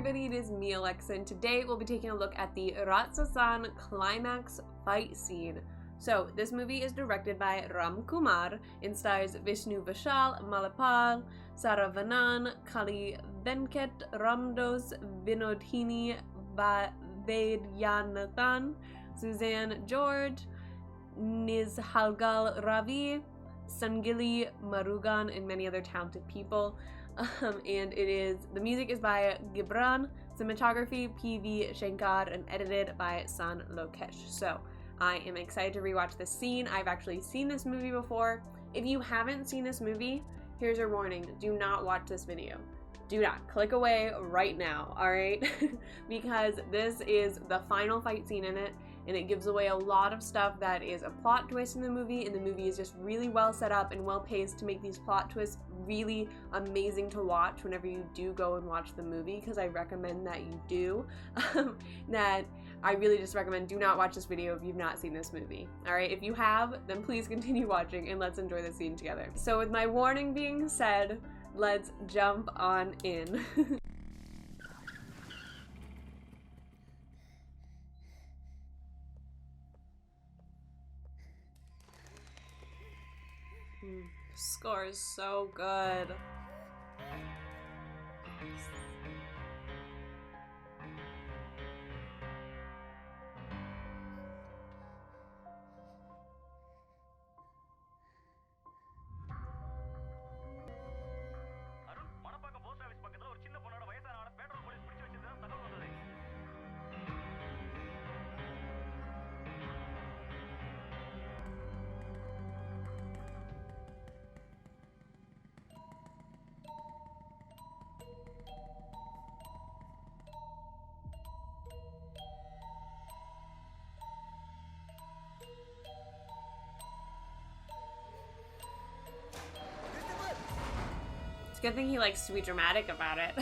everybody, it is me, Alexa, and today we'll be taking a look at the RATSASAN Climax fight scene. So, this movie is directed by Kumar and stars Vishnu Vishal, Amala, Saravanan, Kali Venkat, Ramdos, Vinodhini, Vaidyanathan, Suzanne George, Nizhalgal Ravi, Sangili Marugan, and many other talented people. And the music is by Gibran, cinematography PV Shankar, and edited by San Lokesh. So I am excited to rewatch this scene. I've actually seen this movie before. If you haven't seen this movie, here's your warning: do not watch this video. Do not. Click away right now, alright? Because this is the final fight scene in it, and it gives away a lot of stuff that is a plot twist in the movie, and the movie is just really well set up and well paced to make these plot twists really amazing to watch whenever you do go and watch the movie, because I recommend that you do. That I really just recommend do not watch this video if you've not seen this movie. Alright, if you have, then please continue watching and let's enjoy the scene together. So with my warning being said, let's jump on in. Score is so good. It's a good thing he likes to be dramatic about it.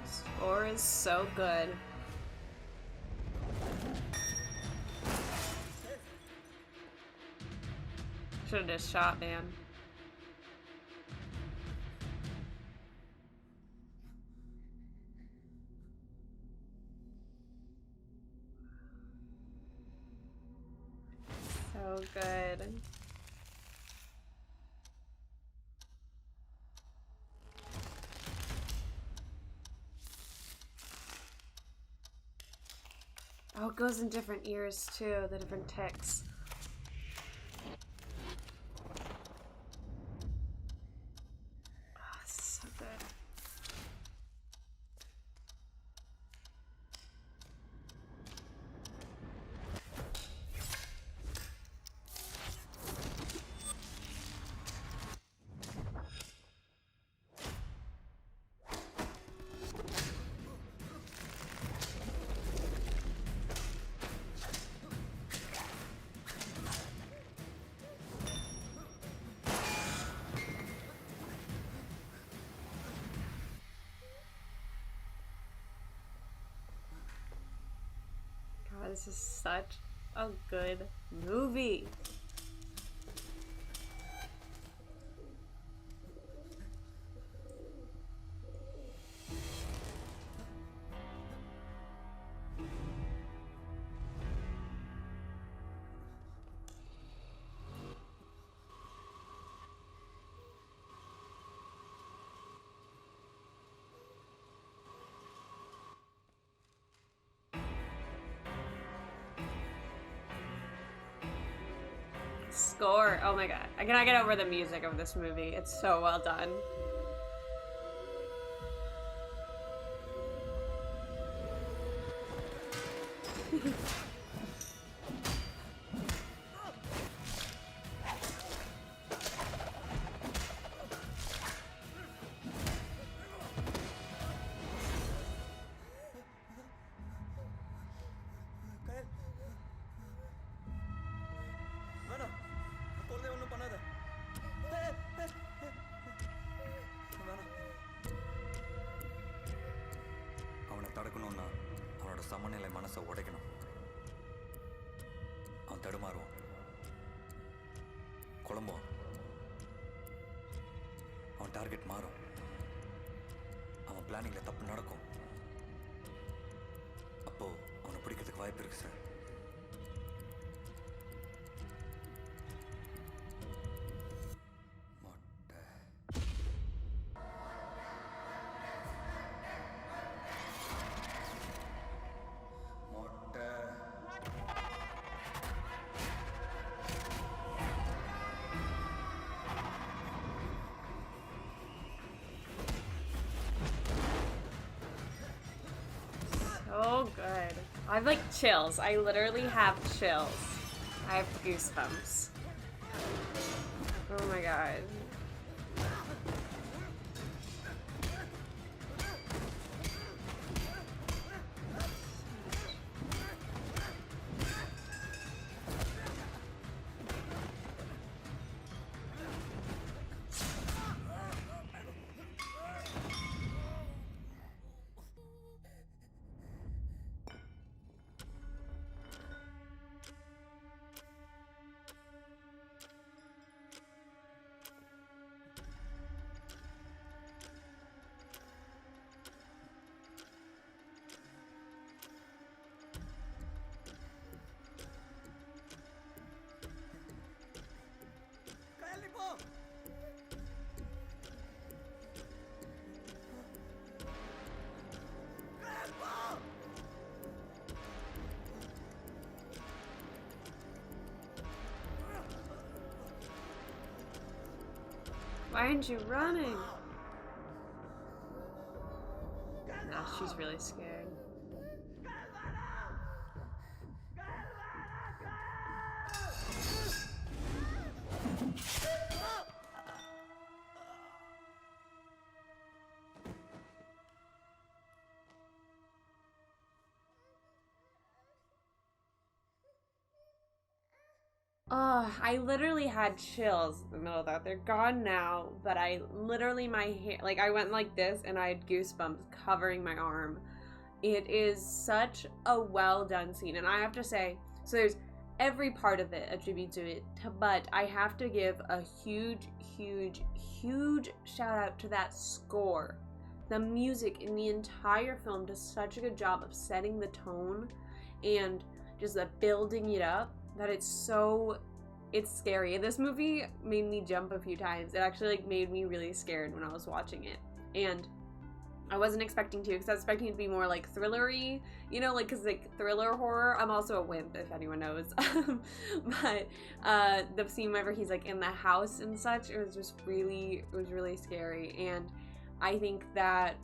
Score is so good. Should've just shot, man. So good. Oh, it goes in different ears too, the different ticks. Oh, this is so good. This is such a good movie. Score. Oh my god. I cannot get over the music of this movie. It's so well done. தடுக்கணும்னா அவனோட சமநிலை மனசை உடைக்கணும். அவன் தடுமாறுவான். குழம்புவான். அவன் target மாறும். அவன் பிளானிங்ல தப்பு நடக்கும். அப்போ அவனை பிடிக்கிறதுக்கு வாய்ப்பு இருக்கு sir. So good. I have like chills. I literally have chills. I have goosebumps. Oh my god. Why aren't you running? No, she's really scared. Oh, I literally had chills in the middle of that. They're gone now, but I literally, my hair, like I went like this and I had goosebumps covering my arm. It is such a well done scene, and I have to say, so there's every part of it attributed to it, but I have to give a huge, huge, huge shout out to that score. The music in the entire film does such a good job of setting the tone and just building it up that it's scary. This movie made me jump a few times. It actually like made me really scared when I was watching it, and I wasn't expecting to, because I was expecting it to be more like thrillery, you know, like, because like thriller horror. I'm also a wimp, if anyone knows. But the scene whenever he's like in the house and such, it was really scary, and I think that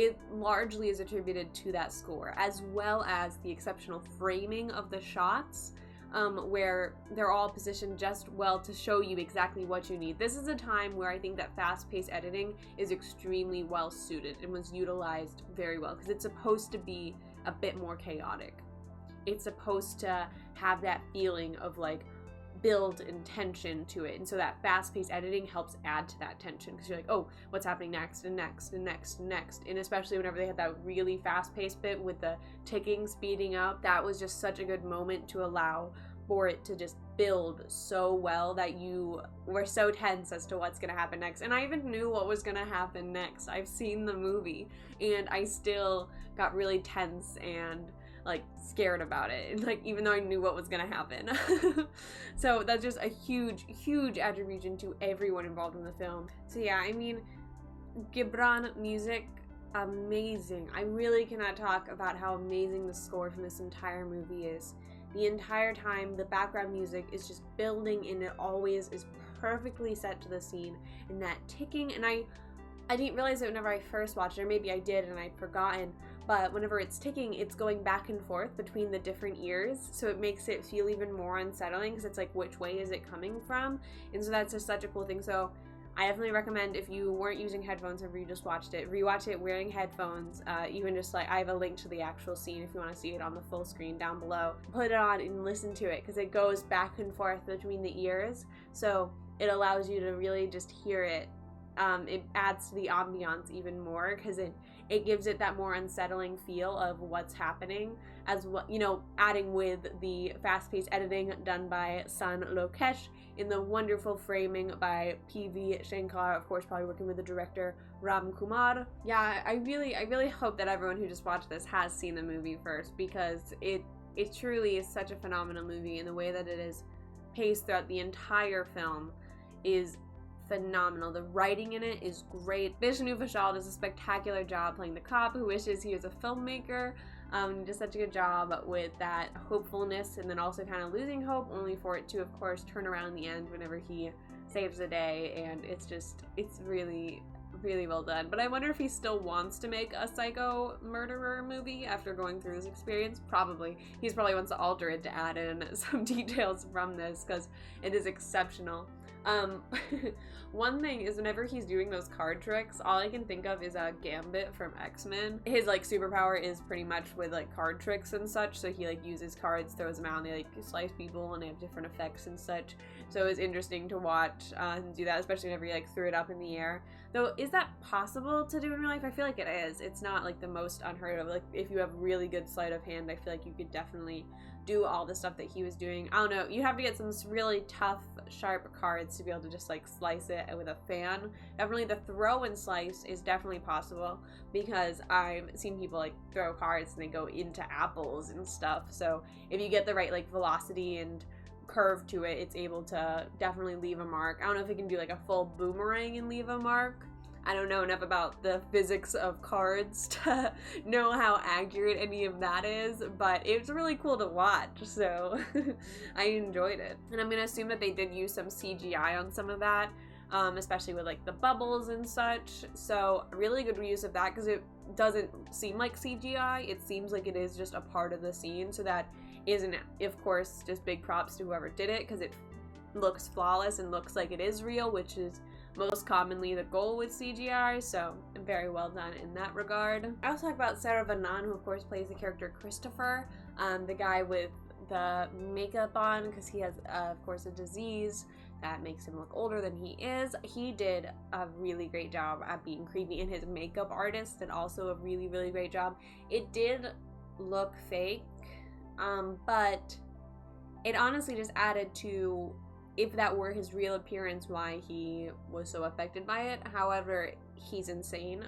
it largely is attributed to that score, as well as the exceptional framing of the shots, where they're all positioned just well to show you exactly what you need. This is a time where I think that fast-paced editing is extremely well suited and was utilized very well, because it's supposed to be a bit more chaotic. It's supposed to have that feeling of like build and tension to it, and so that fast-paced editing helps add to that tension, because you're like, oh, what's happening next and next and next and next. And especially whenever they had that really fast-paced bit with the ticking speeding up, that was just such a good moment to allow for it to just build so well that you were so tense as to what's gonna happen next. And I even knew what was gonna happen next. I've seen the movie and I still got really tense and like scared about it, like even though I knew what was gonna happen. So that's just a huge attribution to everyone involved in the film. So yeah, I mean, Gibran music, amazing. I really cannot talk about how amazing the score from this entire movie is. The entire time the background music is just building, and it always is perfectly set to the scene, and that ticking, and I didn't realize it whenever I first watched it, or maybe I did and I'd forgotten, but whenever it's ticking, it's going back and forth between the different ears, so it makes it feel even more unsettling, because it's like, which way is it coming from? And so that's just such a cool thing. So I definitely recommend, if you weren't using headphones or you just watched it, rewatch it wearing headphones. Even just like, I have a link to the actual scene if you want to see it on the full screen down below. Put it on and listen to it, because it goes back and forth between the ears, so it allows you to really just hear it it adds to the ambiance even more, because it gives it that more unsettling feel of what's happening, as well, you know, adding with the fast-paced editing done by San Lokesh in the wonderful framing by P.V. Shankar, of course probably working with the director Ram Kumar. Yeah, I really hope that everyone who just watched this has seen the movie first, because it truly is such a phenomenal movie, and the way that it is paced throughout the entire film is phenomenal. The writing in it is great. Vishnu Vishal does a spectacular job playing the cop who wishes he was a filmmaker. He does such a good job with that hopefulness, and then also kind of losing hope, only for it to, of course, turn around in the end whenever he saves the day, and it's really well done. But I wonder if he still wants to make a psycho murderer movie after going through this experience. Probably. He's probably wants to alter it to add in some details from this, because it is exceptional. One thing is, whenever he's doing those card tricks, all I can think of is Gambit from X-Men. His like superpower is pretty much with like card tricks and such, so he like uses cards, throws them out, and they like slice people, and they have different effects and such. So it was interesting to watch him do that, especially whenever he like threw it up in the air. Though, is that possible to do in real life? I feel like it is. It's not like the most unheard of. Like, if you have really good sleight of hand, I feel like you could definitely do all the stuff that he was doing. I don't know, you have to get some really tough, sharp cards to be able to just like slice it with a fan. Definitely the throw and slice is definitely possible, because I've seen people like throw cards and they go into apples and stuff. So if you get the right like velocity and curve to it, it's able to definitely leave a mark. I don't know if it can do like a full boomerang and leave a mark. I don't know enough about the physics of cards to know how accurate any of that is, but it's really cool to watch, so I enjoyed it. And I'm gonna assume that they did use some CGI on some of that, especially with like the bubbles and such, so really good reuse of that, because it doesn't seem like CGI, it seems like it is just a part of the scene, so that isn't, of course, just big props to whoever did it, because it looks flawless and looks like it is real, which is most commonly the goal with CGI, so very well done in that regard. I also talk about Sarah Vanan, who of course plays the character Christopher, the guy with the makeup on, because he has, of course, a disease that makes him look older than he is. He did a really great job at being creepy, and his makeup artist did also a really great job. It did look fake, but it honestly just added to, if that were his real appearance, why he was so affected by it. However, he's insane,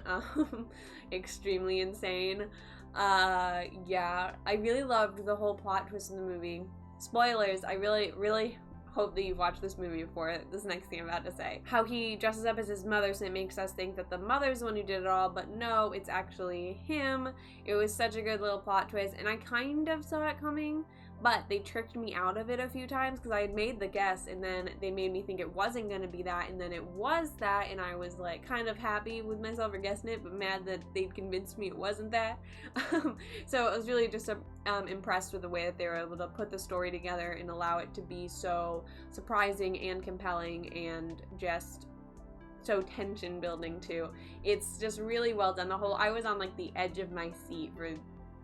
extremely insane. Yeah, I really loved the whole plot twist in the movie. Spoilers, I really hope that you've watched this movie before this next thing I'm about to say. How he dresses up as his mother, so it makes us think that the mother's the one who did it all, but no, it's actually him. It was such a good little plot twist, and I kind of saw it coming, but they tricked me out of it a few times, because I had made the guess, and then they made me think it wasn't going to be that, and then it was that, and I was like kind of happy with myself for guessing it, but mad that they convinced me it wasn't that. So I was really just impressed with the way that they were able to put the story together and allow it to be so surprising and compelling, and just so tension building too. It's just really well done. I was on like the edge of my seat for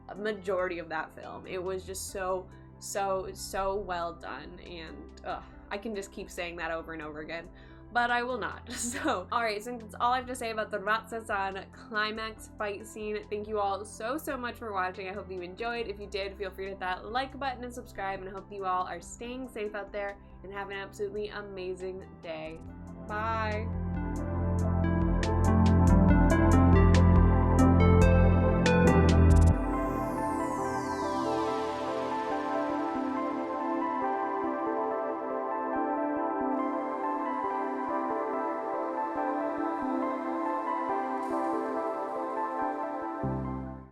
a majority of that film. It was just so well done, and I can just keep saying that over and over again, but I will not. So, alright, so that's all I have to say about the RATSASAN Climax fight scene. Thank you all so much for watching. I hope you enjoyed. If you did, feel free to hit that like button and subscribe, and I hope you all are staying safe out there and have an absolutely amazing day. Bye!